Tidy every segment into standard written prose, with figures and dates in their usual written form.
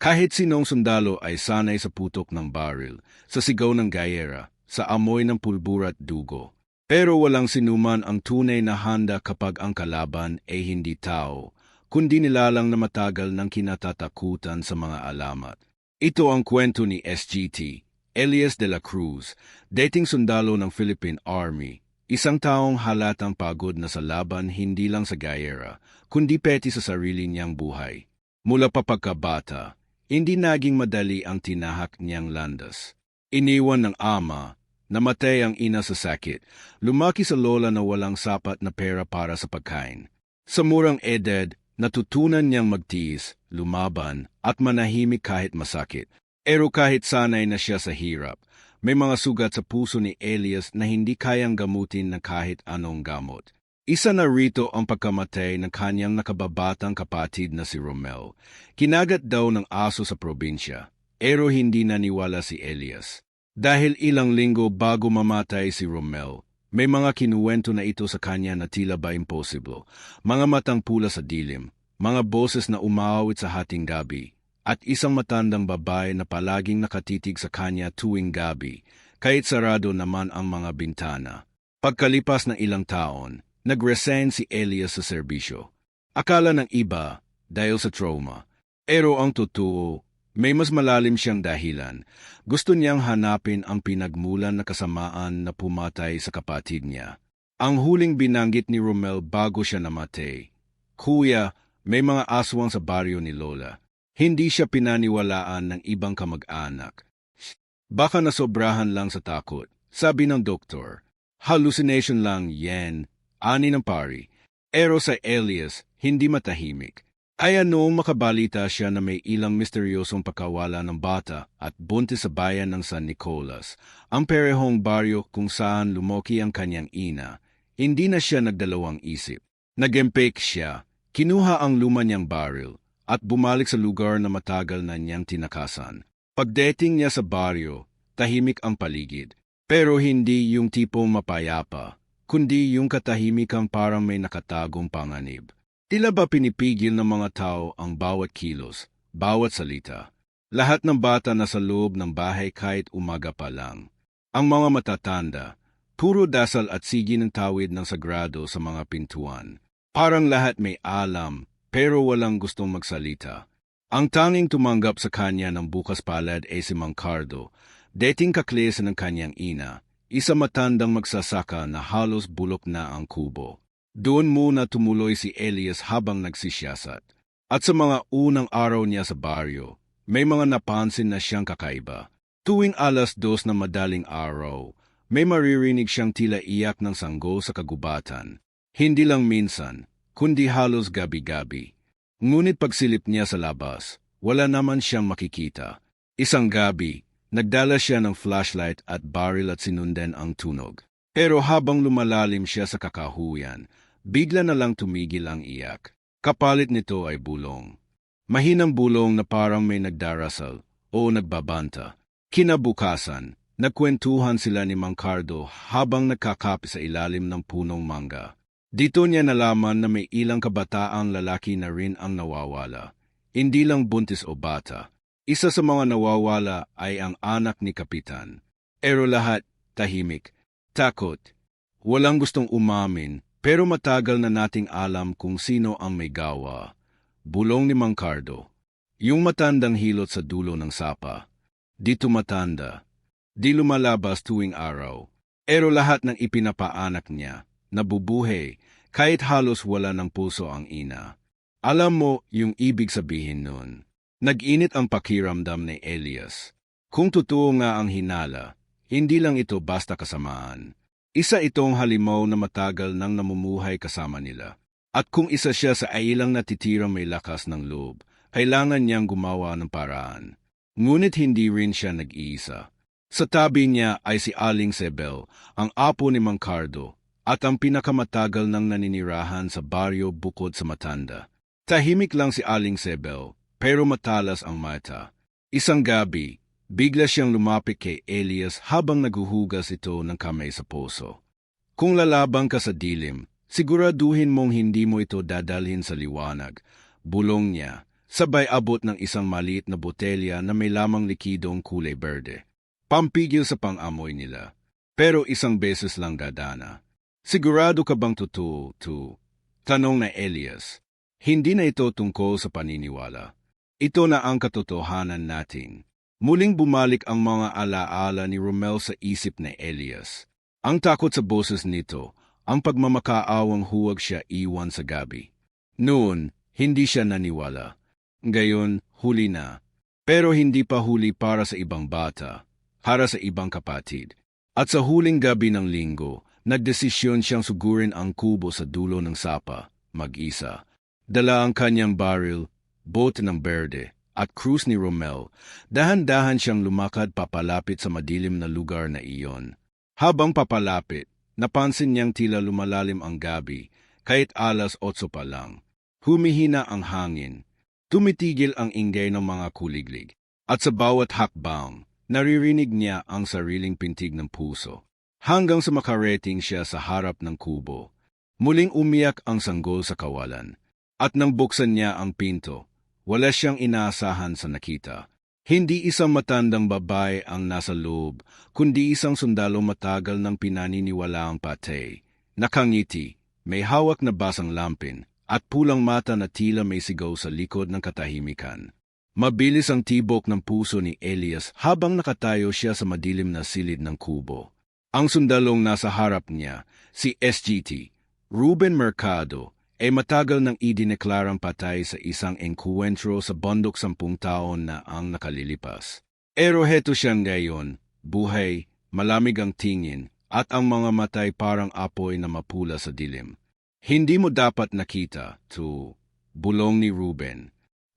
Kahit sinong sundalo ay sanay sa putok ng baril, sa sigaw ng gayera, sa amoy ng pulbura at dugo. Pero walang sinuman ang tunay na handa kapag ang kalaban ay hindi tao, kundi nilalang na matagal ng kinatatakutan sa mga alamat. Ito ang kwento ni SGT, Elias de la Cruz, dating sundalo ng Philippine Army. Isang taong halatang pagod na sa laban hindi lang sa gayera, kundi peti sa sarili niyang buhay. Mula pa pagkabata, hindi naging madali ang tinahak niyang landas. Iniwan ng ama, namatay ang ina sa sakit, lumaki sa lola na walang sapat na pera para sa pagkain. Sa murang edad, natutunan niyang magtiis, lumaban, at manahimik kahit masakit. Pero kahit sanay na siya sa hirap, may mga sugat sa puso ni Elias na hindi kayang gamutin ng kahit anong gamot. Isa na rito ang pagkamatay ng kanyang nakababatang kapatid na si Romel. Kinagat daw ng aso sa probinsya, pero hindi naniwala si Elias. Dahil ilang linggo bago mamatay si Romel, may mga kinuwento na ito sa kanya na tila ba imposible. Mga matang pula sa dilim, mga boses na umaawit sa hating gabi, at isang matandang babae na palaging nakatitig sa kanya tuwing gabi, kahit sarado naman ang mga bintana. Pagkalipas ng ilang taon, nag-resign si Elias sa serbisyo. Akala ng iba, dahil sa trauma. Pero ang totoo, may mas malalim siyang dahilan. Gusto niyang hanapin ang pinagmulan na kasamaan na pumatay sa kapatid niya. Ang huling binanggit ni Romel bago siya namatay. Kuya, may mga aswang sa baryo ni Lola. Hindi siya pinaniwalaan ng ibang kamag-anak. Baka nasobrahan lang sa takot, sabi ng doktor. Hallucination lang yan. Ani ng pari, pero sa Elias, hindi matahimik. Ay noong makabalita siya na may ilang misteryosong pagkawala ng bata at buntis sa bayan ng San Nicolas, ang perehong baryo kung saan lumoki ang kanyang ina, hindi na siya nagdalawang isip. Nag-empake siya, kinuha ang luma niyang baril, at bumalik sa lugar na matagal na niyang tinakasan. Pagdating niya sa baryo, tahimik ang paligid, pero hindi yung tipong mapayapa, kundi yung katahimikan parang may nakatagong panganib. Tila ba pinipigil ng mga tao ang bawat kilos, bawat salita. Lahat ng bata nasa loob ng bahay kahit umaga pa lang. Ang mga matatanda, puro dasal at sige ng tawid ng sagrado sa mga pintuan. Parang lahat may alam, pero walang gustong magsalita. Ang tanging tumanggap sa kanya ng bukas palad ay si Mang Cardo, dating kaklase ng kanyang ina. Isa matandang magsasaka na halos bulok na ang kubo. Doon muna tumuloy si Elias habang nagsisiyasat. At sa mga unang araw niya sa baryo, may mga napansin na siyang kakaiba. Tuwing 2:00 na madaling araw, may maririnig siyang tila iyak ng sanggol sa kagubatan. Hindi lang minsan, kundi halos gabi-gabi. Ngunit pagsilip niya sa labas, wala naman siyang makikita. Isang gabi, nagdala siya ng flashlight at baril at sinundan ang tunog. Pero habang lumalalim siya sa kakahuyan, bigla na lang tumigil ang iyak. Kapalit nito ay bulong. Mahinang bulong na parang may nagdarasal o nagbabanta. Kinabukasan, nagkwentuhan sila ni Mang Cardo habang nagkakape sa ilalim ng punong mangga. Dito niya nalaman na may ilang kabataang lalaki na rin ang nawawala. Hindi lang buntis o bata. Isa sa mga nawawala ay ang anak ni Kapitan. Pero lahat, tahimik, takot. Walang gustong umamin, pero matagal na nating alam kung sino ang may gawa. Bulong ni Mang Cardo. Yung matandang hilot sa dulo ng sapa. Di tumatanda. Di lumalabas tuwing araw. Pero lahat ng ipinapaanak niya, nabubuhay, kahit halos wala ng puso ang ina. Alam mo yung ibig sabihin nun. Nag-init ang pakiramdam ni Elias. Kung totoo nga ang hinala, hindi lang ito basta kasamaan. Isa itong halimaw na matagal nang namumuhay kasama nila. At kung isa siya sa ilang natitirang may lakas ng loob, kailangan niyang gumawa ng paraan. Ngunit hindi rin siya nag-iisa. Sa tabi niya ay si Aling Sebel, ang apo ni Mang Cardo, at ang pinakamatagal nang naninirahan sa baryo bukod sa matanda. Tahimik lang si Aling Sebel, pero matalas ang mata. Isang gabi, bigla siyang lumapit kay Elias habang naguhugas ito ng kamay sa puso. Kung lalabang ka sa dilim, siguraduhin mong hindi mo ito dadalhin sa liwanag. Bulong niya, Sabay abot ng isang maliit na botelya na may lamang likidong kulay berde. Pampigil sa pang-amoy nila. Pero isang beses lang dadana. Sigurado ka bang totoo, to? Tanong na Elias. Hindi na ito tungkol sa paniniwala. Ito na ang katotohanan natin. Muling bumalik ang mga alaala ni Romel sa isip ni Elias. Ang takot sa boses nito, ang pagmamakaawang huwag siya iwan sa gabi. Noon, hindi siya naniwala. Ngayon, huli na. Pero hindi pa huli para sa ibang bata, para sa ibang kapatid. At sa huling gabi ng linggo, nagdesisyon siyang sugurin ang kubo sa dulo ng sapa, mag-isa. Dala ang kanyang baril, bote ng berde, at krus ni Romel. Dahan-dahan siyang lumakad papalapit sa madilim na lugar na iyon. Habang papalapit, napansin niyang tila lumalalim ang gabi, kahit alas 8 pa lang. Humihina ang hangin. Tumitigil ang ingay ng mga kuliglig. At sa bawat hakbang, naririnig niya ang sariling pintig ng puso. Hanggang sa makarating siya sa harap ng kubo. Muling umiyak ang sanggol sa kawalan. At nang buksan niya ang pinto, wala siyang inaasahan sa nakita. Hindi isang matandang babae ang nasa loob, kundi isang sundalo matagal ng pinaniniwalaang patay. Nakangiti, may hawak na basang lampin, at pulang mata na tila may sigaw sa likod ng katahimikan. Mabilis ang tibok ng puso ni Elias habang nakatayo siya sa madilim na silid ng kubo. Ang sundalong nasa harap niya, si SGT, Ruben Mercado, ay matagal nang idineklarang patay sa isang engkwentro sa bundok 10 taon na ang nakalilipas. Pero heto siya ngayon, buhay, malamig ang tingin, at ang mga matay parang apoy na mapula sa dilim. Hindi mo dapat nakita, to, bulong ni Ruben.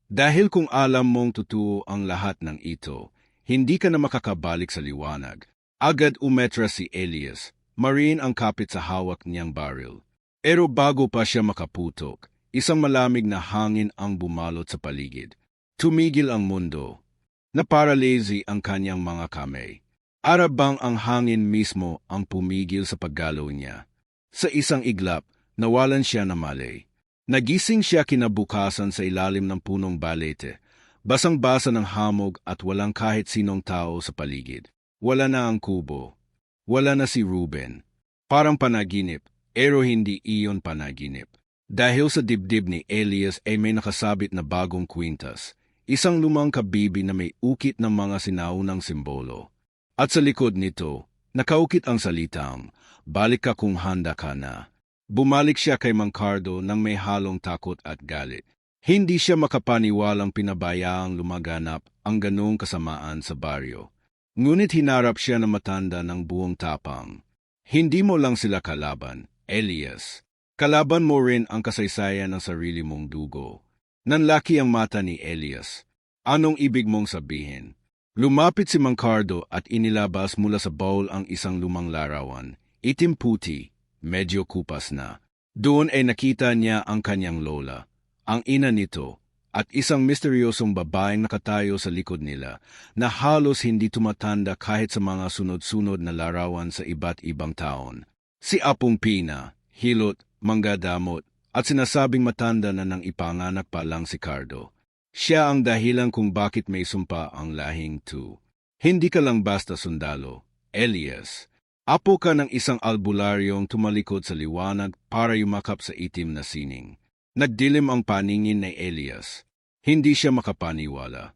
Dahil kung alam mong totoo ang lahat ng ito, hindi ka na makakabalik sa liwanag. Agad umetra si Elias, mariin ang kapit sa hawak niyang baril. Pero bago pa siya makaputok, isang malamig na hangin ang bumalot sa paligid. Tumigil ang mundo. Naparalazy ang kanyang mga kamay. Arabang ang hangin mismo ang pumigil sa paggalaw niya. Sa isang iglap, nawalan siya na malay. Nagising siya kinabukasan sa ilalim ng punong balete, basang-basa ng hamog at walang kahit sinong tao sa paligid. Wala na ang kubo. Wala na si Ruben. Parang panaginip, pero hindi iyon panaginip. Dahil sa dibdib ni Elias ay may nakasabit na bagong kwintas, isang lumang kabibi na may ukit ng mga sinaunang simbolo. At sa likod nito, nakaukit ang salitang, "Balik ka kung handa ka na." Bumalik siya kay Mang Cardo nang may halong takot at galit. Hindi siya makapaniwalang pinabayaang lumaganap ang ganong kasamaan sa baryo. Ngunit hinarap siya na matanda ng buong tapang. Hindi mo lang sila kalaban, Elias. Kalaban mo rin ang kasaysayan ng sarili mong dugo. Nanlaki ang mata ni Elias. Anong ibig mong sabihin? Lumapit si Mang Cardo at inilabas mula sa bowl ang isang lumang larawan, itim-puti, medyo kupas na. Doon ay nakita niya ang kanyang lola, ang ina nito, at isang misteryosong babaeng nakatayo sa likod nila na halos hindi tumatanda kahit sa mga sunod-sunod na larawan sa iba't ibang taon. Si Apong Pina, hilot, manggadamot, at sinasabing matanda na nang ipanganak pa lang si Cardo. Siya ang dahilan kung bakit may sumpa ang lahing Tu. Hindi ka lang basta sundalo, Elias. Apo ka ng isang albularyong tumalikod sa liwanag para yumakap sa itim na sining. Nagdilim ang paningin ni Elias. Hindi siya makapaniwala.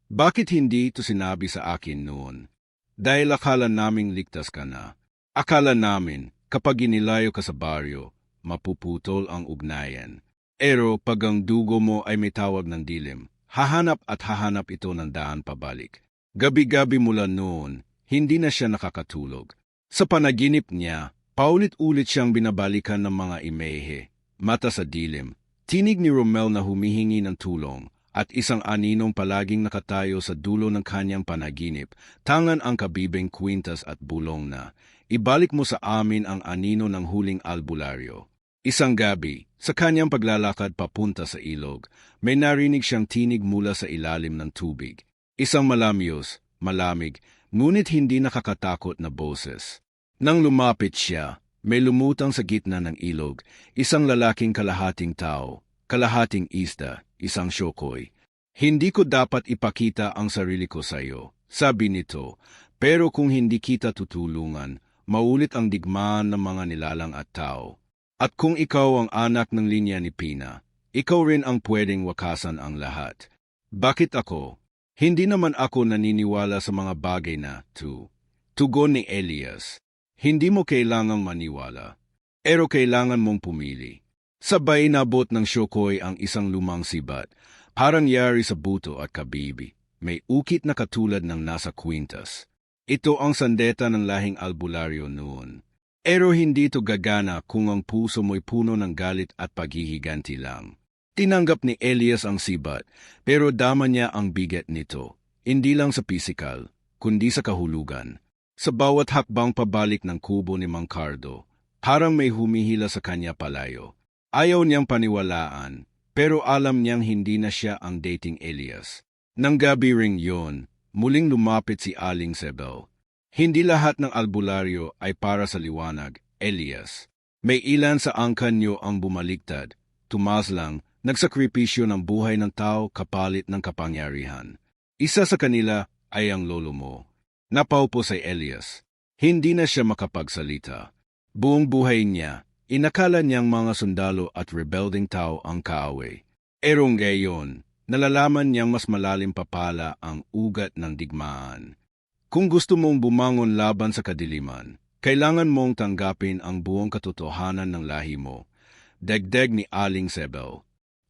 Bakit hindi ito sinabi sa akin noon? Dahil akala naming ligtas ka na. Akala namin, kapag inilayo ka sa baryo, mapuputol ang ugnayan. Pero pag ang dugo mo ay may tawag ng dilim, hahanap at hahanap ito ng daan pabalik. Gabi-gabi mula noon, hindi na siya nakakatulog. Sa panaginip niya, paulit-ulit siyang binabalikan ng mga imehe, mata sa dilim, tinig ni Romel na humihingi ng tulong, at isang aninong palaging nakatayo sa dulo ng kanyang panaginip, tangan ang kabibing kwintas at bulong na, "Ibalik mo sa amin ang anino ng huling albularyo." Isang gabi, sa kanyang paglalakad papunta sa ilog, may narinig siyang tinig mula sa ilalim ng tubig. Isang malamyos, malamig, ngunit hindi nakakatakot na boses. Nang lumapit siya, may lumutang sa gitna ng ilog, isang lalaking kalahating tao, kalahating isda, isang syokoy. Hindi ko dapat ipakita ang sarili ko sa iyo, sabi nito, pero kung hindi kita tutulungan, maulit ang digmaan ng mga nilalang at tao. At kung ikaw ang anak ng linya ni Pina, ikaw rin ang pwedeng wakasan ang lahat. Bakit ako? Hindi naman ako naniniwala sa mga bagay na tugon ni Elias. Hindi mo kailangang maniwala, pero kailangan mong pumili. Sabay nabot ng Shokoy ang isang lumang sibat, parang yari sa buto at kabibi. May ukit na katulad ng nasa kwintas. Ito ang sandeta ng lahing albularyo noon. Pero hindi ito gagana kung ang puso mo'y puno ng galit at paghihiganti lang. Tinanggap ni Elias ang sibat, pero dama niya ang bigat nito, hindi lang sa pisikal, kundi sa kahulugan. Sa bawat hakbang pabalik ng kubo ni Mang Cardo, parang may humihila sa kanya palayo. Ayaw niyang paniwalaan, pero alam niyang hindi na siya ang dating Elias. Nang gabi ring yon, muling lumapit si Aling Sebel. Hindi lahat ng albularyo ay para sa liwanag, Elias. May ilan sa angkan niyo ang bumaliktad, tumaslang, nagsakripisyo ng buhay ng tao kapalit ng kapangyarihan. Isa sa kanila ay ang lolo mo. Napaupo si Elias. Hindi na siya makapagsalita. Buong buhay niya, inakala niyang mga sundalo at rebelding tao ang kaaway. Erong gayon, nalalaman niyang mas malalim pa pala ang ugat ng digmaan. Kung gusto mong bumangon laban sa kadiliman, kailangan mong tanggapin ang buong katotohanan ng lahi mo, dagdag ni Aling Sebel,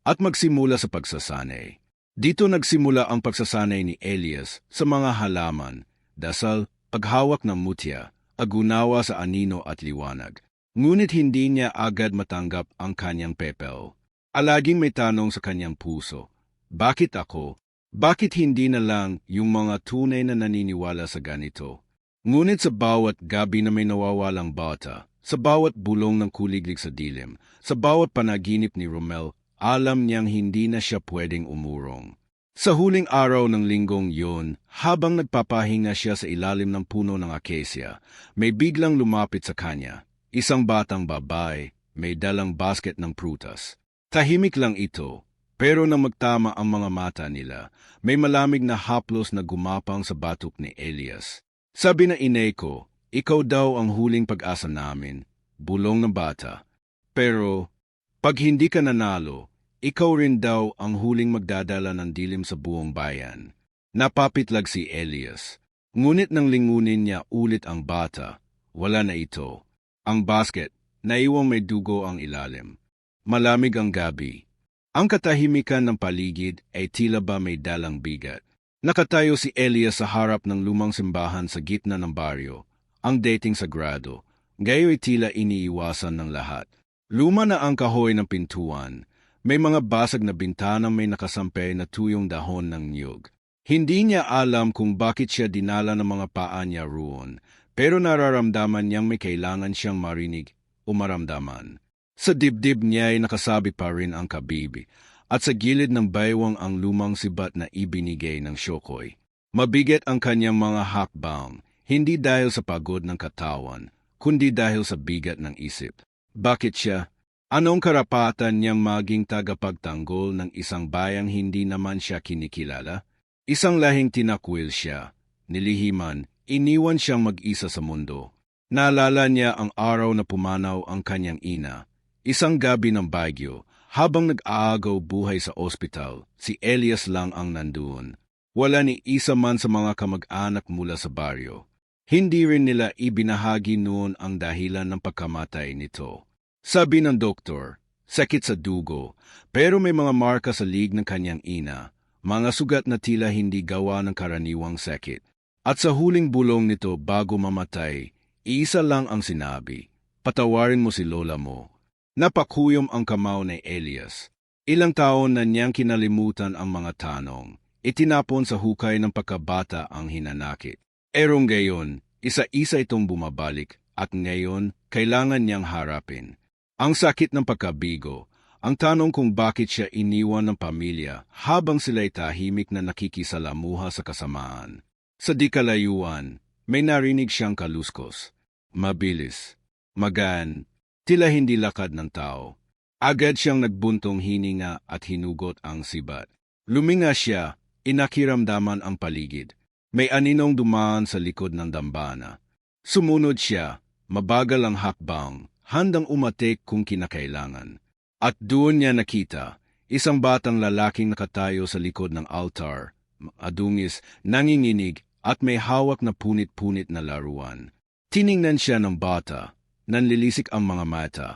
at magsimula sa pagsasanay. Dito nagsimula ang pagsasanay ni Elias sa mga halaman, dasal, paghawak ng mutya, agunawa sa anino at liwanag. Ngunit hindi niya agad matanggap ang kanyang pepel. Alaging may tanong sa kanyang puso, bakit ako? Bakit hindi na lang yung mga tunay na naniniwala sa ganito? Ngunit sa bawat gabi na may nawawalang bata, sa bawat bulong ng kuliglig sa dilim, sa bawat panaginip ni Romel, alam niyang hindi na siya pwedeng umurong. Sa huling araw ng linggong yon, habang nagpapahinga siya sa ilalim ng puno ng acacia, may biglang lumapit sa kanya, isang batang babae, may dalang basket ng prutas. Tahimik lang ito, pero nang magtama ang mga mata nila, may malamig na haplos na gumapang sa batok ni Elias. Sabi na inay ko, ikaw daw ang huling pag-asa namin, bulong ng bata. Pero, pag hindi ka nanalo, ikaw rin daw ang huling magdadala ng dilim sa buong bayan. Napapitlag si Elias. Ngunit nang lingunin niya ulit ang bata, wala na ito. Ang basket, naiwang may dugo ang ilalim. Malamig ang gabi. Ang katahimikan ng paligid ay tila ba may dalang bigat. Nakatayo si Elias sa harap ng lumang simbahan sa gitna ng baryo, ang dating sagrado. Gayo'y tila iniiwasan ng lahat. Luma na ang kahoy ng pintuan. May mga basag na bintanang may nakasampay na tuyong dahon ng niyog. Hindi niya alam kung bakit siya dinala ng mga paa niya roon, pero nararamdaman niyang may kailangan siyang marinig o maramdaman. Sa dibdib niya ay nakasabi pa rin ang kabibi, at sa gilid ng baywang ang lumang sibat na ibinigay ng Shokoy. Mabigat ang kanyang mga hakbang, hindi dahil sa pagod ng katawan, kundi dahil sa bigat ng isip. Bakit siya? Anong karapatan niyang maging tagapagtanggol ng isang bayang hindi naman siya kinikilala? Isang lahing tinakwil siya, nilihiman, iniwan siyang mag-isa sa mundo. Naalala niya ang araw na pumanaw ang kanyang ina. Isang gabi ng bagyo, habang nag-aagaw buhay sa ospital, si Elias lang ang nandoon. Wala ni isa man sa mga kamag-anak mula sa baryo. Hindi rin nila ibinahagi noon ang dahilan ng pagkamatay nito. Sabi ng doktor, sakit sa dugo, pero may mga marka sa lig ng kanyang ina, mga sugat na tila hindi gawa ng karaniwang sakit. At sa huling bulong nito bago mamatay, iisa lang ang sinabi, patawarin mo si lola mo. Napakuyom ang kamao ni Elias. Ilang taon na niyang kinalimutan ang mga tanong. Itinapon sa hukay ng pagkabata ang hinanakit. Erong gayon, isa-isa itong bumabalik at ngayon kailangan niyang harapin. Ang sakit ng pagkabigo, ang tanong kung bakit siya iniwan ng pamilya habang sila'y tahimik na nakikisalamuha sa kasamaan. Sa di kalayuan, may narinig siyang kaluskos. Mabilis, magaan, tila hindi lakad ng tao. Agad siyang nagbuntong hininga at hinugot ang sibat. Luminga siya, inakiramdaman ang paligid. May aninong dumaan sa likod ng dambana. Sumunod siya, mabagal ang hakbang, handang umatik kung kinakailangan. At doon niya nakita, isang batang lalaking nakatayo sa likod ng altar, adungis, nanginginig at may hawak na punit-punit na laruan. Tiningnan siya ng bata, nanlilisik ang mga mata.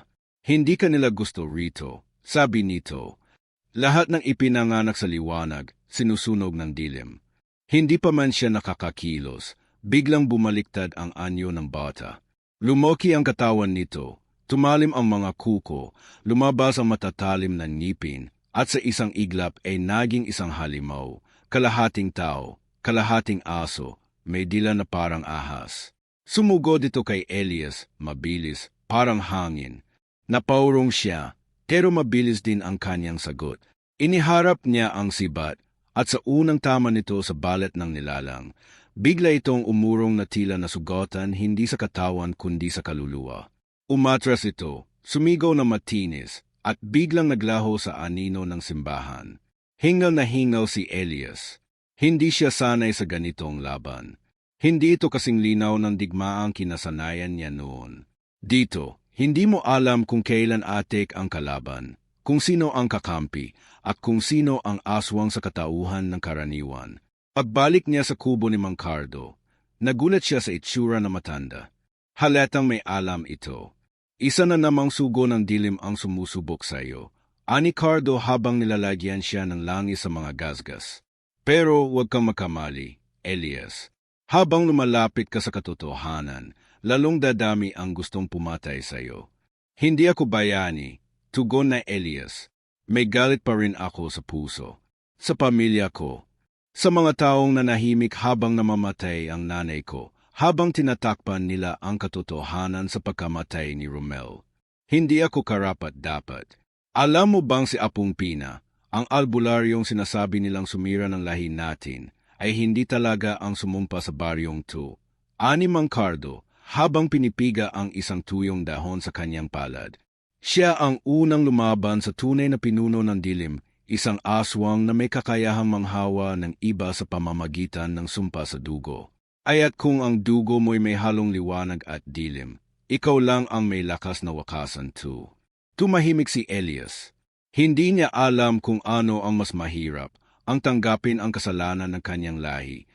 Hindi ka nila gusto rito, sabi nito. Lahat ng ipinanganak sa liwanag, sinusunog ng dilim. Hindi pa man siya nakakakilos, biglang bumaliktad ang anyo ng bata. Lumoki ang katawan nito, tumalim ang mga kuko, lumabas ang matatalim na ngipin, at sa isang iglap ay naging isang halimaw, kalahating tao, kalahating aso, may dila na parang ahas. Sumugod ito kay Elias, mabilis, parang hangin. Napaurong siya, pero mabilis din ang kanyang sagot. Iniharap niya ang sibat, at sa unang tama nito sa balat ng nilalang, bigla itong umurong na tila na sugatan hindi sa katawan kundi sa kaluluwa. Umatras ito, sumigaw na matinis, at biglang naglaho sa anino ng simbahan. Hingal na hingal si Elias. Hindi siya sanay sa ganitong laban. Hindi ito kasing linaw ng digmaang kinasanayan niya noon. Dito, hindi mo alam kung kailan atik ang kalaban, kung sino ang kakampi, at kung sino ang aswang sa katauhan ng karaniwan. Pagbalik niya sa kubo ni Mang Cardo, nagulat siya sa itsura na matanda. Halatang may alam ito. Isa na namang sugo ng dilim ang sumusubok sa iyo, ani Cardo habang nilalagyan siya ng langis sa mga gasgas. Pero huwag kang makamali, Elias. Habang lumalapit ka sa katotohanan, lalong dadami ang gustong pumatay sa iyo. Hindi ako bayani, tugon na Elias. May galit pa rin ako sa puso, sa pamilya ko, sa mga taong nanahimik habang namamatay ang nanay ko, habang tinatakpan nila ang katotohanan sa pagkamatay ni Romel. Hindi ako karapat-dapat. Alam mo bang si Apong Pina, ang albularyong sinasabi nilang sumira ng lahi natin, ay hindi talaga ang sumumpa sa baryong 2. Ani Mang Cardo, habang pinipiga ang isang tuyong dahon sa kanyang palad. Siya ang unang lumaban sa tunay na pinuno ng dilim, isang aswang na may kakayahang manghawa ng iba sa pamamagitan ng sumpa sa dugo. Ayat kung ang dugo mo'y may halong liwanag at dilim, ikaw lang ang may lakas na wakasan 2. Tumahimik si Elias. Hindi niya alam kung ano ang mas mahirap, ang tanggapin ang kasalanan ng kanyang lahi,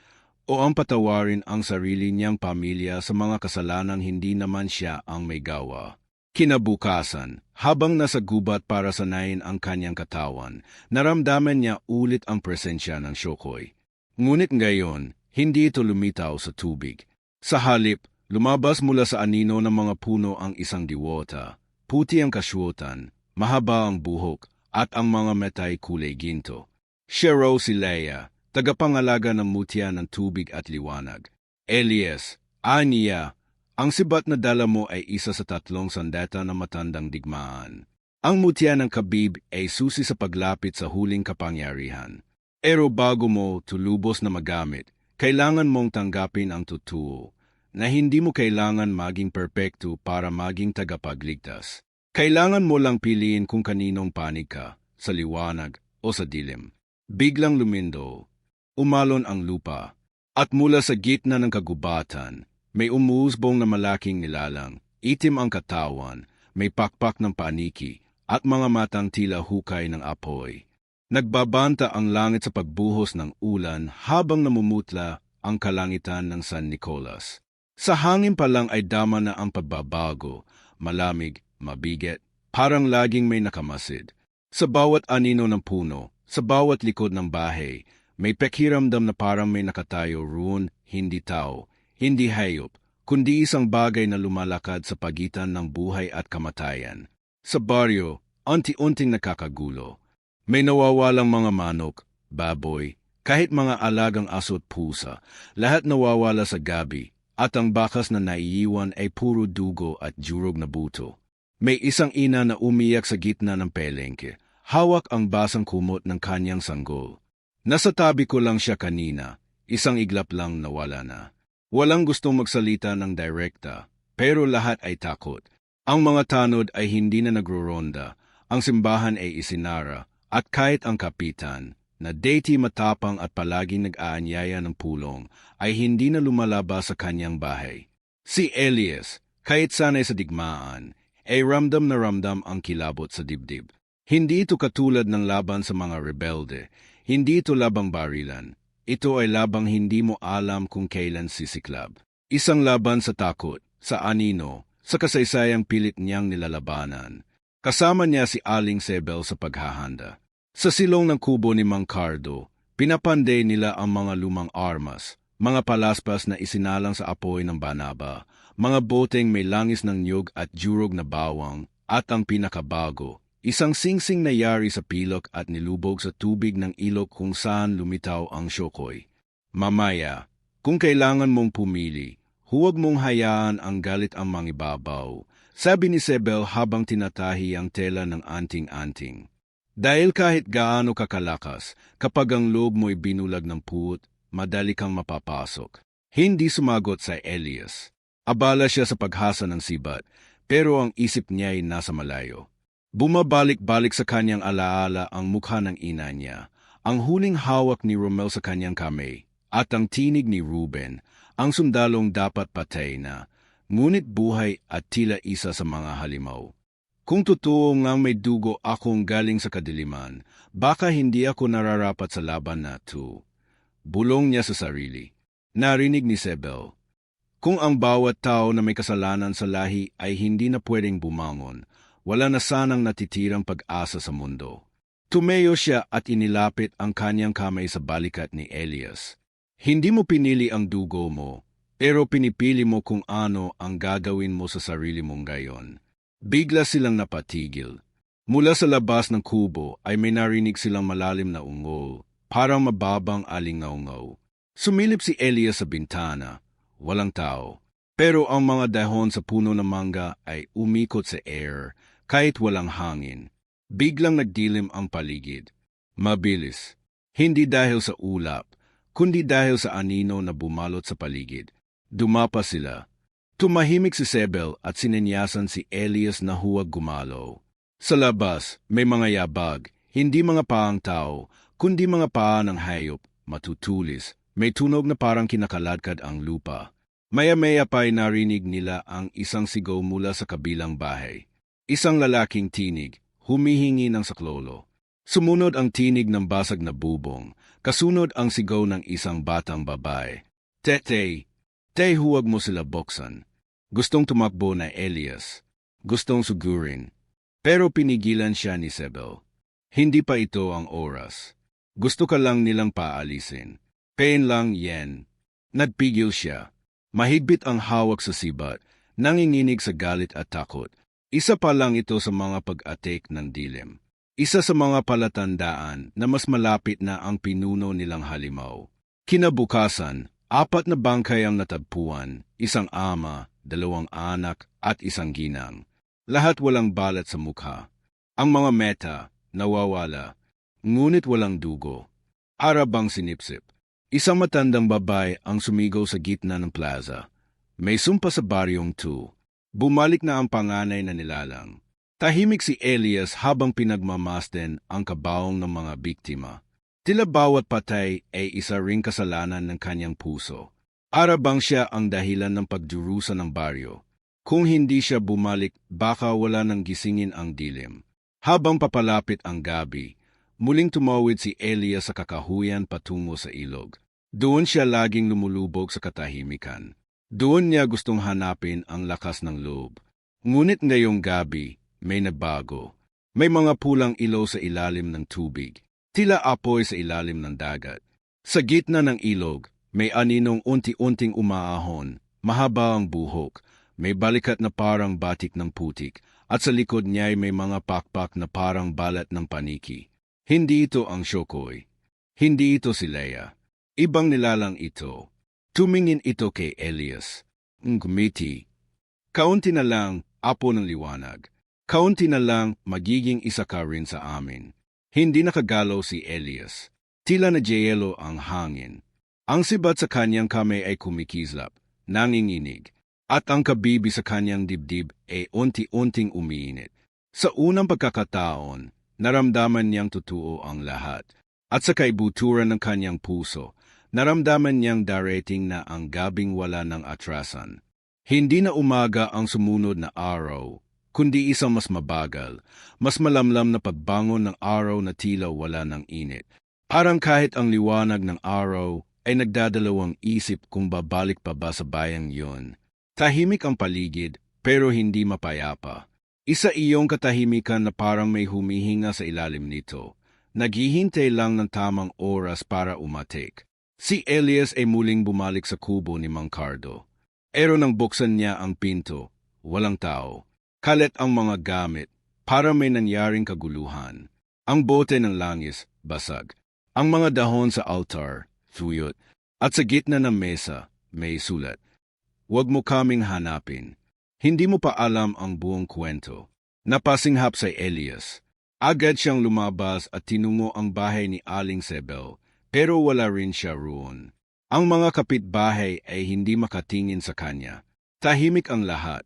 o ang patawarin ang sarili niyang pamilya sa mga kasalanang hindi naman siya ang may gawa. Kinabukasan, habang nasa gubat para sanayin ang kanyang katawan, naramdaman niya ulit ang presensya ng Shokoy. Ngunit ngayon, hindi ito lumitaw sa tubig. Sa halip, lumabas mula sa anino ng mga puno ang isang diwata. Puti ang kasyutan, mahaba ang buhok, at ang mga metay kulay ginto. Siya raw si Leia, tagapangalaga ng mutya ng tubig at liwanag. Elias, aniya, ang sibat na dala mo ay isa sa 3 sandata na matandang digmaan. Ang mutya ng kabib ay susi sa paglapit sa huling kapangyarihan. Pero bago mo tulubos na magamit, kailangan mong tanggapin ang totoo, na hindi mo kailangan maging perpekto para maging tagapagligtas. Kailangan mo lang piliin kung kaninong panig ka, sa liwanag o sa dilim. Biglang lumindo, umalon ang lupa, at mula sa gitna ng kagubatan, may umuusbong na malaking nilalang, itim ang katawan, may pakpak ng paniki, at mga matang tila hukay ng apoy. Nagbabanta ang langit sa pagbuhos ng ulan habang namumutla ang kalangitan ng San Nicolas. Sa hangin pa lang ay dama na ang pagbabago, malamig, mabigat, parang laging may nakamasid. Sa bawat anino ng puno, sa bawat likod ng bahay, may pakiramdam na parang may nakatayo roon, hindi tao, hindi hayop, kundi isang bagay na lumalakad sa pagitan ng buhay at kamatayan. Sa baryo, unti-unting nakakagulo. May nawawalang mga manok, baboy, kahit mga alagang aso at pusa, lahat nawawala sa gabi, at ang bakas na naiiwan ay puro dugo at durog na buto. May isang ina na umiyak sa gitna ng pelengke, hawak ang basang kumot ng kanyang sanggol. Nasa tabi ko lang siya kanina, isang iglap lang nawala na. Walang gustong magsalita ng direkta, pero lahat ay takot. Ang mga tanod ay hindi na nagroronda, ang simbahan ay isinara, at kahit ang kapitan, na deity matapang at palaging nag-aanyaya ng pulong, ay hindi na lumalabas sa kanyang bahay. Si Elias, kahit sanay sa digmaan, ay ramdam na ramdam ang kilabot sa dibdib. Hindi ito katulad ng laban sa mga rebelde. Hindi ito labang barilan. Ito ay labang hindi mo alam kung kailan sisiklab. Isang laban sa takot, sa anino, sa kasaysayang pilit niyang nilalabanan. Kasama niya si Aling Sebel sa paghahanda. Sa silong ng kubo ni Mang Cardo, pinapanday nila ang mga lumang armas, mga palaspas na isinalang sa apoy ng banaba, mga boteng may langis ng niyog at jurog na bawang, at ang pinakabago, isang singsing na yari sa pilok at nilubog sa tubig ng ilog kung saan lumitaw ang syokoy. Mamaya, kung kailangan mong pumili, huwag mong hayaan ang galit ang mangibabaw, sabi ni Sebel habang tinatahi ang tela ng anting-anting. Dahil kahit gaano kakalakas, kapag ang loob mo'y binulag ng puot, madali kang mapapasok. Hindi sumagot sa Elias. Abala siya sa paghasa ng sibat, pero ang isip niya ay nasa malayo. Bumabalik-balik sa kanyang alaala ang mukha ng ina niya, ang huling hawak ni Romel sa kanyang kamay, at ang tinig ni Ruben, ang sundalong dapat patay na, ngunit buhay at tila isa sa mga halimaw. Kung totoo nga may dugo akong galing sa kadiliman, baka hindi ako nararapat sa laban na to. Bulong niya sa sarili. Narinig ni Sebel. Kung ang bawat tao na may kasalanan sa lahi ay hindi na pwedeng bumangon, wala na sanang natitirang pag-asa sa mundo. Tumayo siya at inilapit ang kanyang kamay sa balikat ni Elias. Hindi mo pinili ang dugo mo, pero pinipili mo kung ano ang gagawin mo sa sarili mong gayon. Bigla silang napatigil. Mula sa labas ng kubo ay may narinig silang malalim na ungol, parang mababang alingaw-ngaw. Sumilip si Elias sa bintana. Walang tao. Pero ang mga dahon sa puno ng mangga ay umikot sa air, kahit walang hangin. Biglang nagdilim ang paligid. Mabilis. Hindi dahil sa ulap, kundi dahil sa anino na bumalot sa paligid. Dumapa sila. Tumahimik si Sebel at sinenyasan si Elias na huwag gumalaw. Sa labas, may mga yabag, hindi mga paang tao, kundi mga paa ng hayop, matutulis, may tunog na parang kinakaladkad ang lupa. Maya-maya pa'y narinig nila ang isang sigaw mula sa kabilang bahay. Isang lalaking tinig, humihingi ng saklolo. Sumunod ang tinig ng basag na bubong, kasunod ang sigaw ng isang batang babae. Tetay, huwag mo sila buksan. Gustong tumakbo na Elias. Gustong sugurin. Pero pinigilan siya ni Sebel. Hindi pa ito ang oras. Gusto ka lang nilang paalisin. Pain lang yan. Nagpigil siya. Mahigpit ang hawak sa sibat, nanginginig sa galit at takot. Isa pa lang ito sa mga pag-atik ng dilim. Isa sa mga palatandaan na mas malapit na ang pinuno nilang halimaw. Kinabukasan, 4 na bangkay ang natagpuan, isang ama, 2 anak at isang ginang. Lahat walang balat sa mukha. Ang mga meta, nawawala, ngunit walang dugo. Arabang sinipsip. Isang matandang babae ang sumigaw sa gitna ng plaza. May sumpa sa baryong 2. Bumalik na ang panganay na nilalang. Tahimik si Elias habang pinagmamasten ang kabaong ng mga biktima. Tila bawat patay ay isa ring kasalanan ng kanyang puso. Arabang siya ang dahilan ng pagdurusa ng baryo. Kung hindi siya bumalik, baka wala nang gisingin ang dilim. Habang papalapit ang gabi, muling tumawid si Elias sa kakahuyan patungo sa ilog. Doon siya laging lumulubog sa katahimikan. Doon niya gustong hanapin ang lakas ng loob. Ngunit ngayong gabi, may nagbago. May mga pulang ilaw sa ilalim ng tubig. Tila apoy sa ilalim ng dagat. Sa gitna ng ilog, may aninong unti-unting umaahon, mahaba ang buhok, may balikat na parang batik ng putik, at sa likod niya may mga pakpak na parang balat ng paniki. Hindi ito ang Syokoy. Hindi ito si Leia. Ibang nilalang ito. Tumingin ito kay Elias. Ngumiti. Kaunti na lang, apo ng liwanag. Kaunti na lang, magiging isa ka rin sa amin. Hindi nakagalaw si Elias. Tila na jeyelo ang hangin. Ang sibat sa kanyang kamay ay kumikislap, nanginginig, at ang kabibi sa kanyang dibdib ay unti-unting umiinit. Sa unang pagkakataon, naramdaman niyang totoo ang lahat. At sa kaibuturan ng kanyang puso, naramdaman niyang darating na ang gabing wala ng atrasan. Hindi na umaga ang sumunod na araw, kundi isang mas mabagal, mas malamlam na pagbangon ng araw na tila wala ng init. Parang kahit ang liwanag ng araw ay nagdadalawang isip kung babalik pa ba sa bayang yun. Tahimik ang paligid, pero hindi mapayapa. Isa iyong katahimikan na parang may humihinga sa ilalim nito. Naghihintay lang ng tamang oras para umatik. Si Elias ay muling bumalik sa kubo ni Mang Cardo. Pero nang buksan niya ang pinto, walang tao. Kalat ang mga gamit, para may nangyaring kaguluhan. Ang bote ng langis, basag. Ang mga dahon sa altar, tuyot. At sa gitna ng mesa, may sulat. Huwag mo kaming hanapin. Hindi mo pa alam ang buong kwento. Napasinghap sa Elias. Agad siyang lumabas at tinungo ang bahay ni Aling Sebel, pero wala rin siya roon. Ang mga kapitbahay ay hindi makatingin sa kanya. Tahimik ang lahat.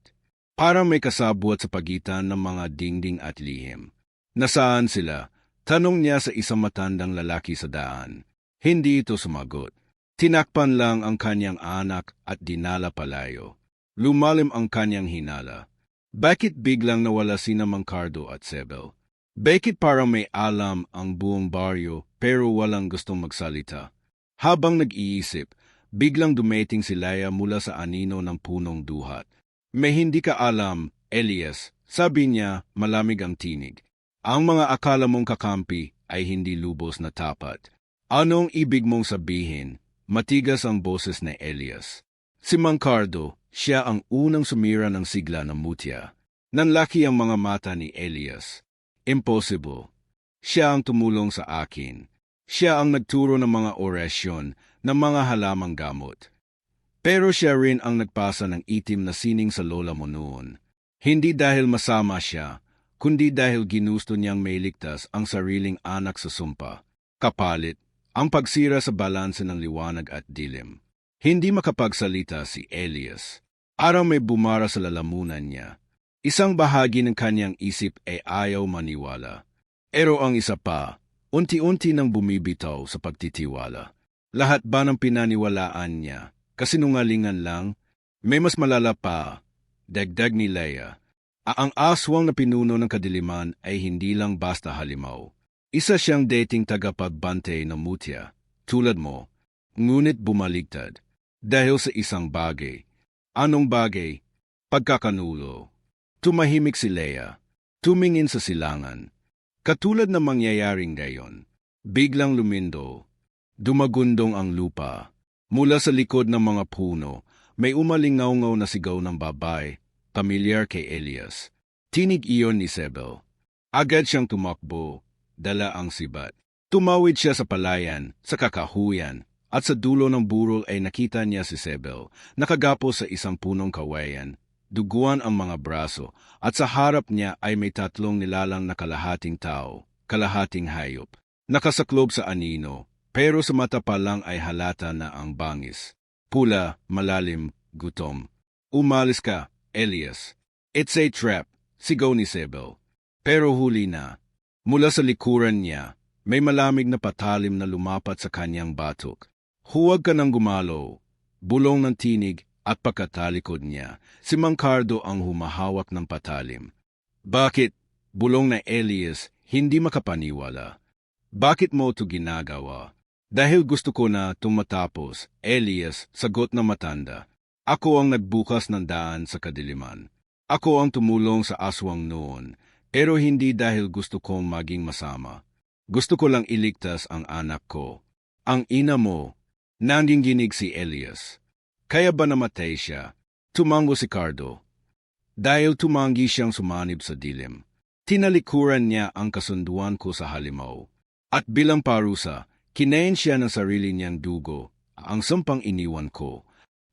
Parang may kasabwat sa pagitan ng mga dingding at lihim. Nasaan sila? Tanong niya sa isang matandang lalaki sa daan. Hindi ito sumagot. Tinakpan lang ang kanyang anak at dinala palayo. Lumalim ang kanyang hinala. Bakit biglang nawala sina Mang Cardo at Sebel? Bakit parang may alam ang buong baryo pero walang gustong magsalita? Habang nag-iisip, biglang dumating si Leia mula sa anino ng punong duhat. May hindi ka alam, Elias, sabi niya, malamig ang tinig. Ang mga akala mong kakampi ay hindi lubos na tapat. Anong ibig mong sabihin? Matigas ang boses ni Elias. Si Mang Cardo, siya ang unang sumira ng sigla ng mutya. Nanlaki ang mga mata ni Elias. Impossible. Siya ang tumulong sa akin. Siya ang nagturo ng mga orasyon ng mga halamang gamot. Pero siya rin ang nagpasa ng itim na sining sa lola mo noon. Hindi dahil masama siya, kundi dahil ginusto niyang mailigtas ang sariling anak sa sumpa. Kapalit, ang pagsira sa balanse ng liwanag at dilim. Hindi makapagsalita si Elias. Araw may bumara sa lalamunan niya. Isang bahagi ng kanyang isip ay ayaw maniwala. Pero ang isa pa, unti-unti nang bumibitaw sa pagtitiwala. Lahat ba ng pinaniwalaan niya? Kasinungalingan lang? May mas malala pa, dagdag ni Leia. Ang aswang na pinuno ng kadiliman ay hindi lang basta halimaw. Isa siyang dating tagapagbantay ng mutya, tulad mo, ngunit bumaligtad. Dahil sa isang bagay. Anong bagay? Pagkakanulo. Tumahimik si Leia. Tumingin sa silangan. Katulad ng mangyayaring gayon. Biglang lumindo. Dumagundong ang lupa. Mula sa likod ng mga puno, may umalingaw-ngaw na sigaw ng babae, pamilyar kay Elias. Tinig iyon ni Sebel. Agad siyang tumakbo, dala ang sibat. Tumawid siya sa palayan, sa kakahuyan, at sa dulo ng burol ay nakita niya si Sebel, nakagapo sa isang punong kawayan, duguan ang mga braso, at sa harap niya ay may tatlong nilalang na kalahating tao, kalahating hayop. Nakasaklob sa anino, pero sa mata pa lang ay halata na ang bangis. Pula, malalim, gutom. Umalis ka, Elias. It's a trap, sigaw ni Sebel. Pero huli na. Mula sa likuran niya, may malamig na patalim na lumapat sa kanyang batok. Huwag ka nang gumalaw. Bulong ng tinig at pagkatalikod niya, si Mang Cardo ang humahawak ng patalim. Bakit? Bulong na Elias, hindi makapaniwala. Bakit mo ito ginagawa? Dahil gusto ko na itong matapos, Elias, sagot na matanda. Ako ang nagbukas ng daan sa kadiliman. Ako ang tumulong sa aswang noon, pero hindi dahil gusto kong maging masama. Gusto ko lang iligtas ang anak ko. Ang ina mo. Nanginginig si Elias. Kaya ba namatay siya? Tumango si Cardo. Dahil tumanggi siyang sumanib sa dilim. Tinalikuran niya ang kasunduan ko sa halimaw. At bilang parusa, kinain siya ng sarili niyang dugo, ang sampang iniwan ko.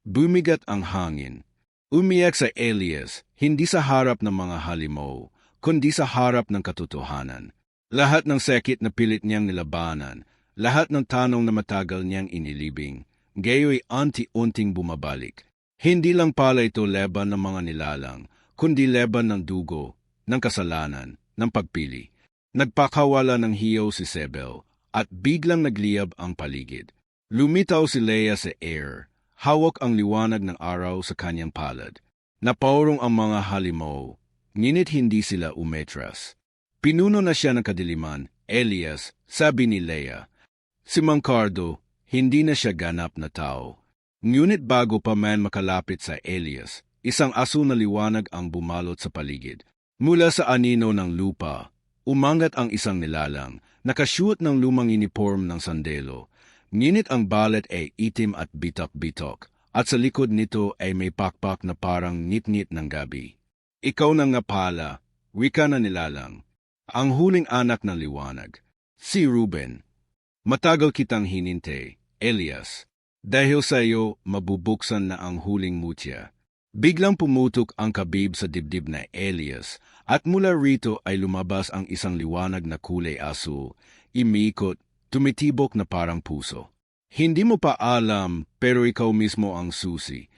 Bumigat ang hangin. Umiyak sa Elias, hindi sa harap ng mga halimaw, kundi sa harap ng katotohanan. Lahat ng sakit na pilit niyang nilabanan, lahat ng tanong na matagal niyang inilibing, gayo'y anti-unting bumabalik. Hindi lang pala ito leban ng mga nilalang, kundi leban ng dugo, ng kasalanan, ng pagpili. Nagpakawala ng hiyaw si Sebel, at biglang nagliyab ang paligid. Lumitaw si Leia sa air, hawak ang liwanag ng araw sa kanyang palad. Napaurong ang mga halimaw, ngunit hindi sila umetras. Pinuno na siya ng kadiliman, Elias, sabi ni Leia. Si Mang Cardo, hindi na siya ganap na tao. Ngunit bago pa man makalapit sa Elias, isang aso na liwanag ang bumalot sa paligid. Mula sa anino ng lupa, umangat ang isang nilalang, nakasuot ng lumang uniform ng sandelo. Ngunit ang balat ay itim at bitak-bitok, at sa likod nito ay may pakpak na parang ngit-ngit ng gabi. Ikaw na nga pala, wika na nilalang. Ang huling anak ng liwanag, si Ruben. Matagal kitang hinintay, Elias. Dahil sa iyo, mabubuksan na ang huling mutya. Biglang pumutok ang kabib sa dibdib na Elias, at mula rito ay lumabas ang isang liwanag na kulay aso, imiikot, tumitibok na parang puso. Hindi mo pa alam, pero ikaw mismo ang susi.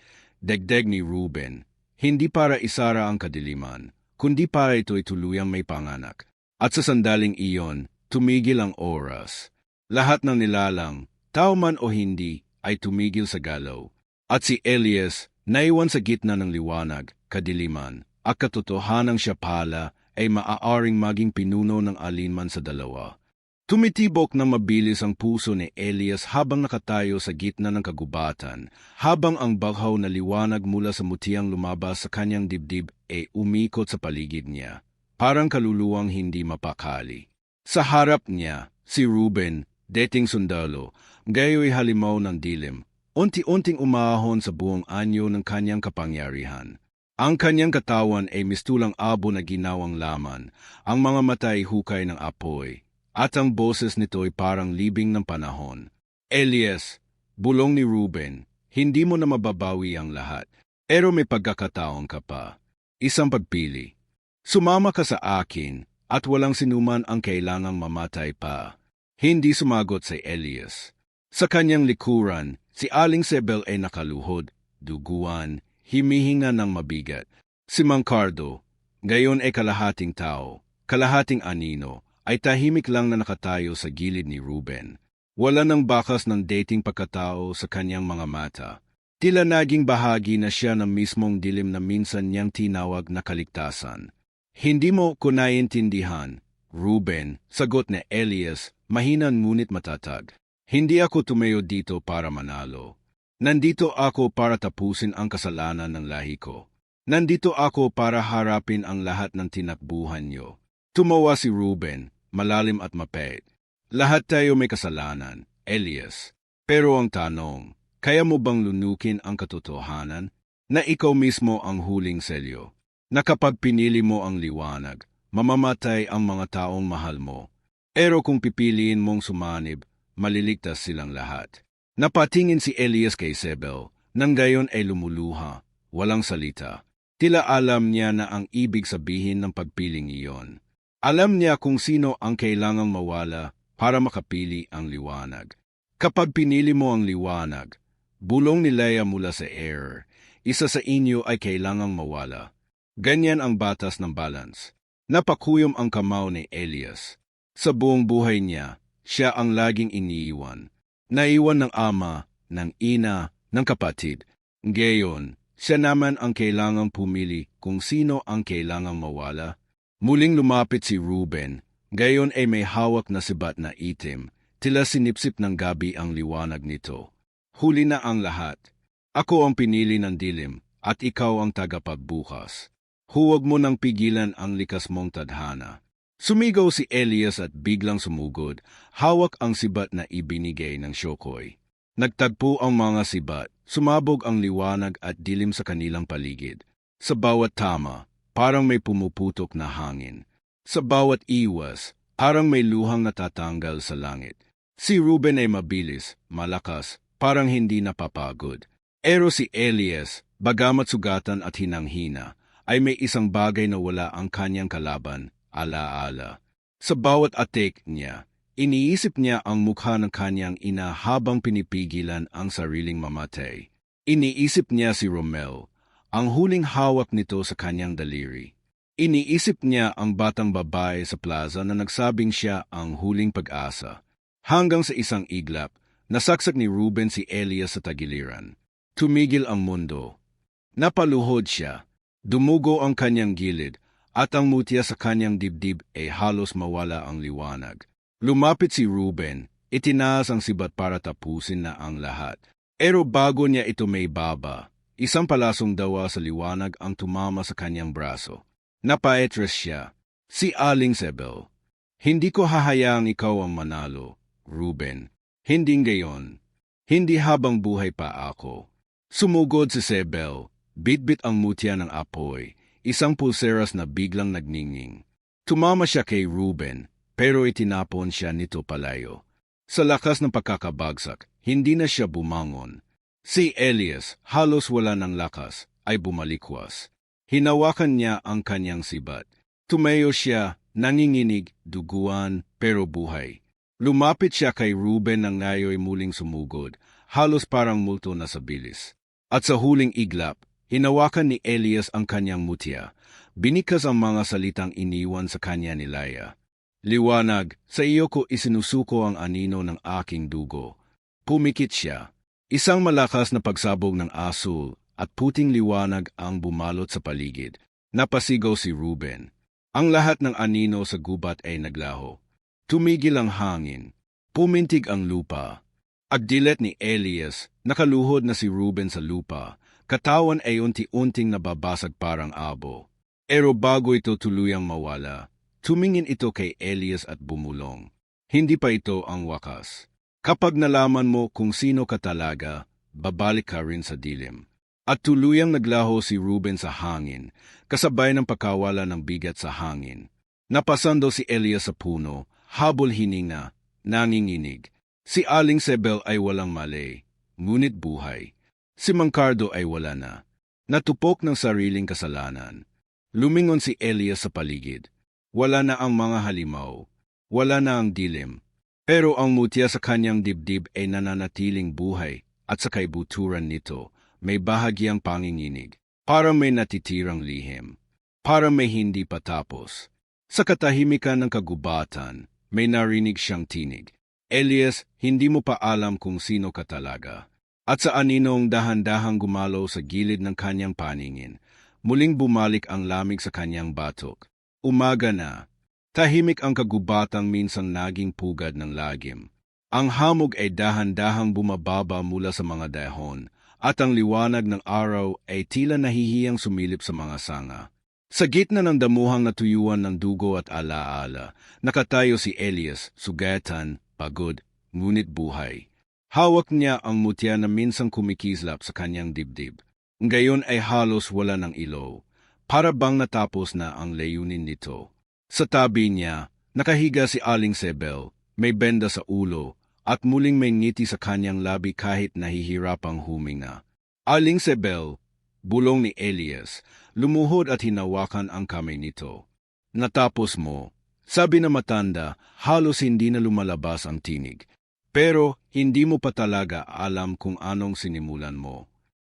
Dagdag ni Ruben, hindi para isara ang kadiliman, kundi para ito'y tuluyang may panganak. At sa sandaling iyon, tumigil ang oras. Lahat ng nilalang, tao man o hindi, ay tumigil sa galaw. At si Elias, naiwan sa gitna ng liwanag, kadiliman, at katotohanang siya pala ay maaaring maging pinuno ng alinman sa dalawa. Tumitibok na mabilis ang puso ni Elias habang nakatayo sa gitna ng kagubatan, habang ang baghaw na liwanag mula sa mutiyang lumabas sa kanyang dibdib ay umikot sa paligid niya, parang kaluluwang hindi mapakali. Sa harap niya, si Ruben, dating sundalo, gayo'y halimaw ng dilim, unti-unting umahon sa buong anyo ng kanyang kapangyarihan. Ang kanyang katawan ay mistulang abo na ginawang laman, ang mga mata ay hukay ng apoy, at ang boses nito'y parang libing ng panahon. Elias, bulong ni Ruben, hindi mo na mababawi ang lahat, pero may pagkakataon ka pa. Isang pagpili. Sumama ka sa akin, at walang sinuman ang kailangang mamatay pa. Hindi sumagot si Elias. Sa kanyang likuran, si Aling Sebel ay nakaluhod, duguan, himihinga ng mabigat. Si Mang Cardo, gayon ay kalahating tao, kalahating anino, ay tahimik lang na nakatayo sa gilid ni Ruben. Wala nang bakas ng dating pagkatao sa kanyang mga mata. Tila naging bahagi na siya ng mismong dilim na minsan niyang tinawag na kaligtasan. Hindi mo ko naiintindihan, Ruben, sagot ni Elias, mahina ngunit matatag. Hindi ako tumayo dito para manalo. Nandito ako para tapusin ang kasalanan ng lahi ko. Nandito ako para harapin ang lahat ng tinakbuhan niyo. Tumawa si Ruben, malalim at mapait. Lahat tayo may kasalanan, Elias. Pero ang tanong, kaya mo bang lunukin ang katotohanan na ikaw mismo ang huling selyo? Na kapag pinili mo ang liwanag, mamamatay ang mga taong mahal mo. Pero kung pipiliin mong sumanib, maliligtas silang lahat. Napatingin si Elias kay Sebel, nang gayon ay lumuluha, walang salita. Tila alam niya na ang ibig sabihin ng pagpiling iyon. Alam niya kung sino ang kailangang mawala para makapili ang liwanag. Kapag pinili mo ang liwanag, bulong ni Leia mula sa air, isa sa inyo ay kailangang mawala. Ganyan ang batas ng balance. Napakuyom ang kamao ni Elias. Sa buong buhay niya, siya ang laging iniiwan. Naiwan ng ama, ng ina, ng kapatid. Ngayon, siya naman ang kailangang pumili kung sino ang kailangang mawala. Muling lumapit si Ruben, gayon ay may hawak na sibat na itim, tila sinipsip ng gabi ang liwanag nito. Huli na ang lahat. Ako ang pinili ng dilim, at ikaw ang tagapagbukas. Huwag mo nang pigilan ang likas mong tadhana. Sumigaw si Elias at biglang sumugod, hawak ang sibat na ibinigay ng Shokoy. Nagtagpo ang mga sibat, sumabog ang liwanag at dilim sa kanilang paligid. Sa bawat tama, parang may pumuputok na hangin. Sa bawat iwas, parang may luhang natatanggal sa langit. Si Ruben ay mabilis, malakas, parang hindi napapagod. Pero si Elias, bagamat sugatan at hinanghina, ay may isang bagay na wala ang kanyang kalaban, alaala. Sa bawat atik niya, iniisip niya ang mukha ng kanyang ina habang pinipigilan ang sariling mamatay. Iniisip niya si Romel, ang huling hawak nito sa kanyang daliri. Iniisip niya ang batang babae sa plaza na nagsabing siya ang huling pag-asa. Hanggang sa isang iglap, nasaksak ni Ruben si Elias sa tagiliran. Tumigil ang mundo. Napaluhod siya. Dumugo ang kanyang gilid, at ang mutya sa kanyang dibdib ay halos mawala ang liwanag. Lumapit si Ruben, itinaas ang sibat para tapusin na ang lahat. Pero bago niya ito may baba, isang palasong dawa sa liwanag ang tumama sa kanyang braso. Napaetres siya. Si Aling Sebel. Hindi ko hahayaang ikaw ang manalo, Ruben. Hindi ngayon. Hindi habang buhay pa ako. Sumugod si Sebel. Bitbit ang mutya ng apoy, isang pulseras na biglang nagningning. Tumama siya kay Ruben, pero itinapon siya nito palayo. Sa lakas ng pagkakabagsak, hindi na siya bumangon. Si Elias, halos wala ng lakas, ay bumalikwas. Hinawakan niya ang kanyang sibat. Tumayo siya, nanginginig, duguan, pero buhay. Lumapit siya kay Ruben nang ngayo'y muling sumugod, halos parang multo na sa bilis. At sa huling iglap, hinawakan ni Elias ang kanyang mutya. Binikas ang mga salitang iniwan sa kanya ni Laia. Liwanag, sa iyo ko isinusuko ang anino ng aking dugo. Pumikit siya. Isang malakas na pagsabog ng asul at puting liwanag ang bumalot sa paligid. Napasigaw si Ruben. Ang lahat ng anino sa gubat ay naglaho. Tumigil ang hangin. Pumintig ang lupa. Agdilet ni Elias, nakaluhod na si Ruben sa lupa. Katawan ay unti-unting nababasag parang abo. Pero bago ito tuluyang mawala, tumingin ito kay Elias at bumulong. Hindi pa ito ang wakas. Kapag nalaman mo kung sino ka talaga, babalik ka rin sa dilim. At tuluyang naglaho si Ruben sa hangin, kasabay ng pagkawala ng bigat sa hangin. Napasando si Elias sa puno, habol hininga, nanginginig. Si Aling Sebel ay walang mali, ngunit buhay. Si Mangkardo ay wala na. Natupok ng sariling kasalanan. Lumingon si Elias sa paligid. Wala na ang mga halimaw. Wala na ang dilim. Pero ang mutya sa kanyang dibdib ay nananatiling buhay at sa kaibuturan nito may bahagyang panginginig. Para may natitirang lihim. Para may hindi patapos. Sa katahimikan ng kagubatan, may narinig siyang tinig. Elias, hindi mo pa alam kung sino ka talaga. At sa aninong dahan-dahang gumalaw sa gilid ng kanyang paningin, muling bumalik ang lamig sa kanyang batok. Umaga na. Tahimik ang kagubatang minsang naging pugad ng lagim. Ang hamog ay dahan-dahang bumababa mula sa mga dahon, at ang liwanag ng araw ay tila nahihiyang sumilip sa mga sanga. Sa gitna ng damuhang natuyuan ng dugo at alaala, nakatayo si Elias, sugatan, pagod, ngunit buhay. Hawak niya ang mutya na minsang kumikislap sa kanyang dibdib. Ngayon ay halos wala ng ilaw. Para bang natapos na ang layunin nito. Sa tabi niya, nakahiga si Aling Sebel, may benda sa ulo, at muling may ngiti sa kanyang labi kahit nahihirapang huminga. Aling Sebel, bulong ni Elias, lumuhod at hinawakan ang kamay nito. Natapos mo, sabi na matanda, halos hindi na lumalabas ang tinig. Pero hindi mo pa talaga alam kung anong sinimulan mo.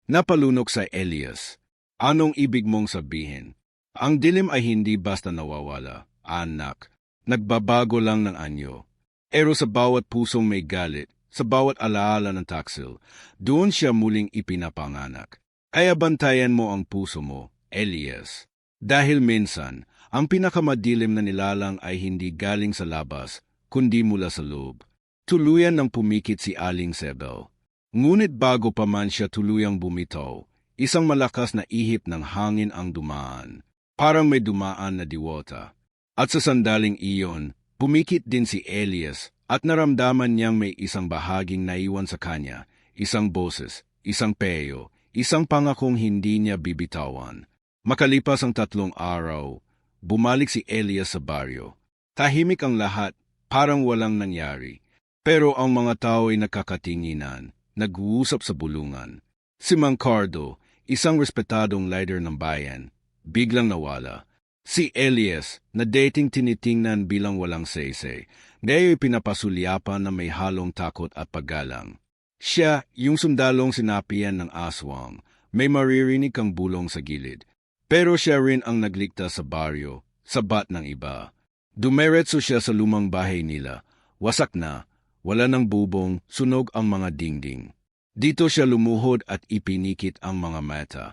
Napalunok sa Elias. Anong ibig mong sabihin? Ang dilim ay hindi basta nawawala, anak. Nagbabago lang ng anyo. Pero sa bawat pusong may galit, sa bawat alaala ng taksil, doon siya muling ipinapanganak. Kaya bantayan mo ang puso mo, Elias. Dahil minsan, ang pinakamadilim na nilalang ay hindi galing sa labas, kundi mula sa loob. Tuluyan nang pumikit si Aling Sebel. Ngunit bago pa man siya tuluyang bumitaw, isang malakas na ihip ng hangin ang dumaan. Parang may dumaan na diwata. At sa sandaling iyon, pumikit din si Elias at naramdaman niyang may isang bahaging naiwan sa kanya, isang boses, isang peyo, isang pangakong hindi niya bibitawan. Makalipas ang 3 araw, bumalik si Elias sa baryo. Tahimik ang lahat, parang walang nangyari. Pero ang mga tao ay nakakatinginan, nag-uusap sa bulungan. Si Mangkardo, isang respetadong leader ng bayan, biglang nawala. Si Elias, na dating tinitingnan bilang walang saysay, ngayon pinapasulyapan na may halong takot at paggalang. Siya, yung sundalong sinapian ng aswang, may maririnig kang bulong sa gilid. Pero siya rin ang nagligtas sa baryo, sa bat ng iba. Dumiretso siya sa lumang bahay nila, wasak na, wala ng bubong, sunog ang mga dingding. Dito siya lumuhod at ipinikit ang mga mata.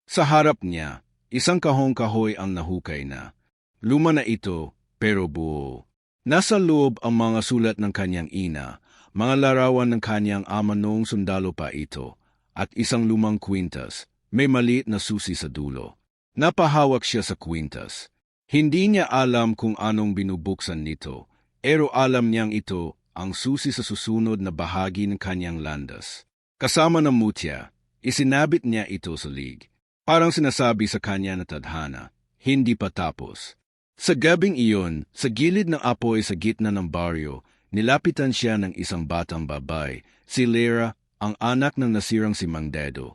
Sa harap niya, isang kahong kahoy ang nahukay na. Luma na ito, pero buo. Nasa loob ang mga sulat ng kanyang ina, mga larawan ng kanyang ama noong sundalo pa ito, at isang lumang kwintas, may maliit na susi sa dulo. Napahawak siya sa kwintas. Hindi niya alam kung anong binubuksan nito, pero alam niyang ito ang susi sa susunod na bahagi ng kanyang landas. Kasama ng mutya, isinabit niya ito sa lig. Parang sinasabi sa kanya na tadhana, hindi pa tapos. Sa gabing iyon, sa gilid ng apoy sa gitna ng baryo, nilapitan siya ng isang batang babay, si Lyra, ang anak ng nasirang si Mang Dedo.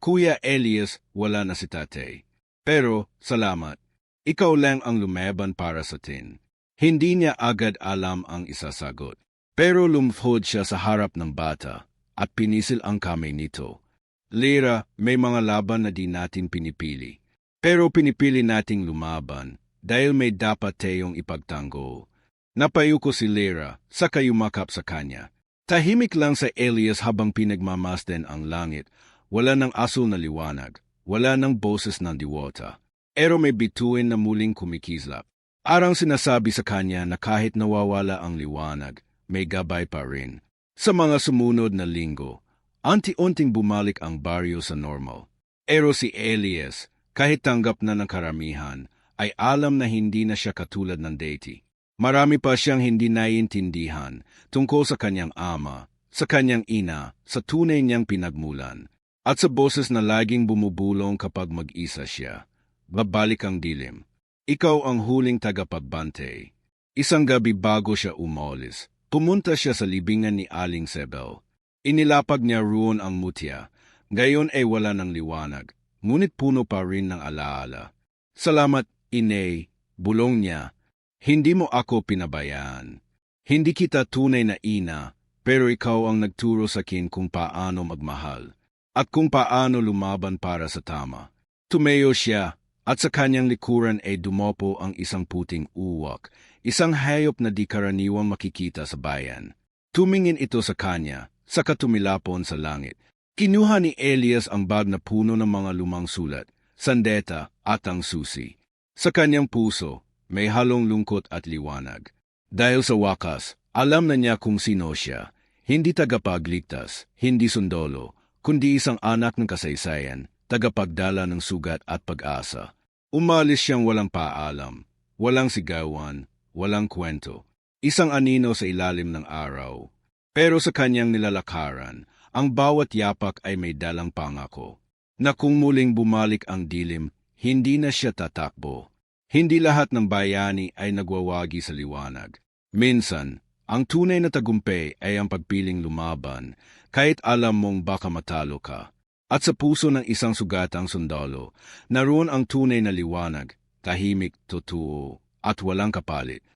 Kuya Elias, wala na si tatay. Pero, salamat. Ikaw lang ang lumaban para sa atin. Hindi niya agad alam ang isasagot. Pero lumhod siya sa harap ng bata at pinisil ang kamay nito. Lyra, may mga laban na di natin pinipili. Pero pinipili nating lumaban dahil may dapat tayong ipagtanggol. Napayuko si Lyra, saka yumakap sa kanya. Tahimik lang sa Elias habang pinagmamasdan ang langit. Wala ng asul na liwanag, wala ng boses ng diwata. Pero may bituin na muling kumikislap. Arang sinasabi sa kanya na kahit nawawala ang liwanag, may gabay pa rin. Sa mga sumunod na linggo, unti-unting bumalik ang baryo sa normal. Pero si Elias, kahit tanggap na ng karamihan, ay alam na hindi na siya katulad ng dati. Marami pa siyang hindi naiintindihan tungkol sa kanyang ama, sa kanyang ina, sa tunay niyang pinagmulan, at sa boses na laging bumubulong kapag mag-isa siya. Babalik ang dilim. Ikaw ang huling tagapagbantay. Isang gabi bago siya umalis, pumunta siya sa libingan ni Aling Sebel. Inilapag niya roon ang mutya. Gayon ay wala ng liwanag, ngunit puno pa rin ng alaala. Salamat, Inay, bulong niya. Hindi mo ako pinabayaan. Hindi kita tunay na ina, pero ikaw ang nagturo sa akin kung paano magmahal at kung paano lumaban para sa tama. Tumayo siya at sa kanyang likuran ay dumopo ang isang puting uwak, isang hayop na di karaniwang makikita sa bayan. Tumingin ito sa kanya, saka tumilapon sa langit. Kinuha ni Elias ang bag na puno ng mga lumang sulat, sandeta at ang susi. Sa kanyang puso, may halong lungkot at liwanag. Dahil sa wakas, alam na niya kung sino siya. Hindi tagapagligtas, hindi sundolo, kundi isang anak ng kasaysayan, tagapagdala ng sugat at pag-asa. Umalis siyang walang paalam, walang sigawan, walang kwento. Isang anino sa ilalim ng araw. Pero sa kanyang nilalakaran, ang bawat yapak ay may dalang pangako. Na kung muling bumalik ang dilim, hindi na siya tatakbo. Hindi lahat ng bayani ay nagwawagi sa liwanag. Minsan, ang tunay na tagumpay ay ang pagpiling lumaban, kahit alam mong baka matalo ka. At sa puso ng isang sugatang sundalo, naroon ang tunay na liwanag, tahimik, totoo, at walang kapalit.